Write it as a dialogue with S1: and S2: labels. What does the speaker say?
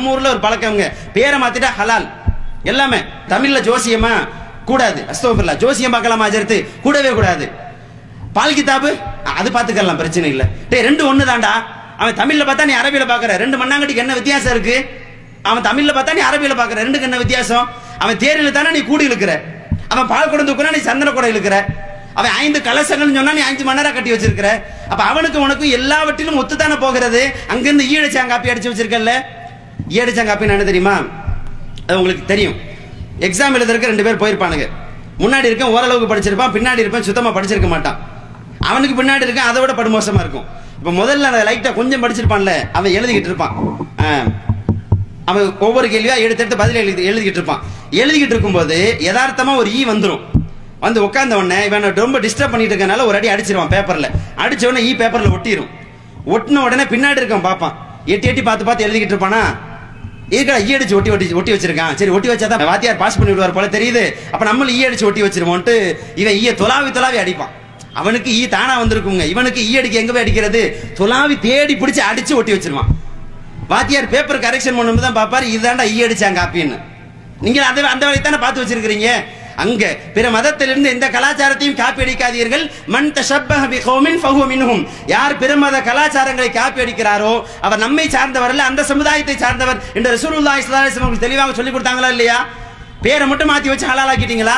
S1: நம்ம ஊர்ல ஒரு பழக்கம்ங்க, பேரை மாத்திட்டா ஹலால் எல்லாமே. தமிழ்ல ஜோசியமா கூடாது, அஸ்தோபில்லா, ஜோசியம் பார்க்கலாமா அஜர்த்து கூடவே கூடாது. பால் கிதாபு அது பார்த்துக்கலாம், பிரச்சனை இல்லை. டேய் ரெண்டு ஒண்ணு தான்டா. அவன் தமிழ்ல பார்த்தா நீ அரபியில பாக்குற, ரெண்டு மண்ணாங்கட்டிக்கு என்ன வித்தியாசம் இருக்கு? அவன் தமிழ்ல பார்த்தா நீ அரபியில பாக்குற, ரெண்டுக்கு என்ன வித்தியாசம்? அவன் தேரில் தானே நீ கூடி இழுக்கிற, அவன் பால் குடம் தூக்குனா நீ சந்தன குடம் இழுக்கிற, அவன் 5 கலசங்கள் சொன்னா நீ 5 மணி நேரம் கட்டி வச்சிருக்கிற. அப்ப அவனுக்கு உனக்கும் எல்லாவற்றிலும் ஒத்துத்தானே போகிறது. அங்கிருந்து ஈழச்சாங்காப்பி அடிச்சு வச்சிருக்கல. ஈழச்சாங்காப்பின்னு என்ன தெரியுமா? அது உங்களுக்கு தெரியும். எக்ஸாம் எழுதுறதுக்கு 2 பேர் போயிருப்பானுங்க. முன்னாடி இருக்க ஓரளவுக்கு படிச்சிருப்பான், பின்னாடி இருப்பான் சுத்தமா படிச்சிருக்க மாட்டான். அவனுக்கு பின்னாடி இருக்க அதை விட படுமோசமா இருக்கும். இப்ப முதல்ல அந்த லைட்டா கொஞ்சம் படிச்சிருப்பான்ல, அவன் எழுதிக்கிட்டு இருப்பான். அவன் ஒவ்வொரு கேள்வியா எடுத்து பதில் எழுதிக்கிட்டு இருப்பான். எழுதிக்கிட்டு இருக்கும்போது யதார்த்தமா ஒரு வந்துரும். வந்து உட்கார்ந்த உடனே இவன் ரொம்ப டிஸ்டர்ப் பண்ணிட்டு இருக்கனால ஒரு அடி அடிச்சிருவான் பேப்பர்ல. அடிச்ச உடனே பேப்பர்ல ஒட்டிரும். ஒட்டின உடனே பின்னாடி இருக்கான் பாப்பான். எட்டி எட்டி பார்த்து எழுதிக்கிட்டு இருப்பானா, இதுக்கா அடிச்சு ஒட்டி வச்சிருக்கான். சரி ஒட்டி வச்சாதான் வாத்தியார் பாஸ் பண்ணி விடுவார் போல தெரியுது, அப்ப நம்மளும் அடிச்சு ஒட்டி வச்சிருவோம்ட்டு இவன் தொலாவி அடிப்பான். அவனுக்கு தானா வந்திருக்குங்க, இவனுக்கு அடிக்க எங்க போய் அடிக்கிறது, தொலாவி தேடி பிடிச்சு அடிச்சு ஒட்டி வச்சிருவான். வாத்தியார் பேப்பர் கரெக்ஷன் பண்ணும்போது தான் பாப்பாரு, இதுதான்டா அடிச்சாங்க காப்பின்னு. நீங்க அந்த வேலையை தானே பார்த்து வச்சிருக்கிறீங்க. அங்க பிற மதத்திலிருந்து எந்த கலாச்சாரத்தையும் காப்பி அடிக்காதீர்கள். மன் தஷப்பஹ பிகௌமின் ஃபஹுவ மின்ஹும். யார் பிற மத கலாச்சாரங்களை காப்பி அடிக்கிறாரோ அவர் நம்மை சார்ந்தவர் அல்ல, அந்த சமுதாயத்தை சார்ந்தவர் என்று ரசூலுல்லாஹி ஸல்லல்லாஹு அலைஹி வஸல்லம் தெளிவாக சொல்லி கொடுத்தாங்களா இல்லையா? பேரை மட்டும் மாத்தி வச்சு ஹலாலாக்கிட்டீங்களா?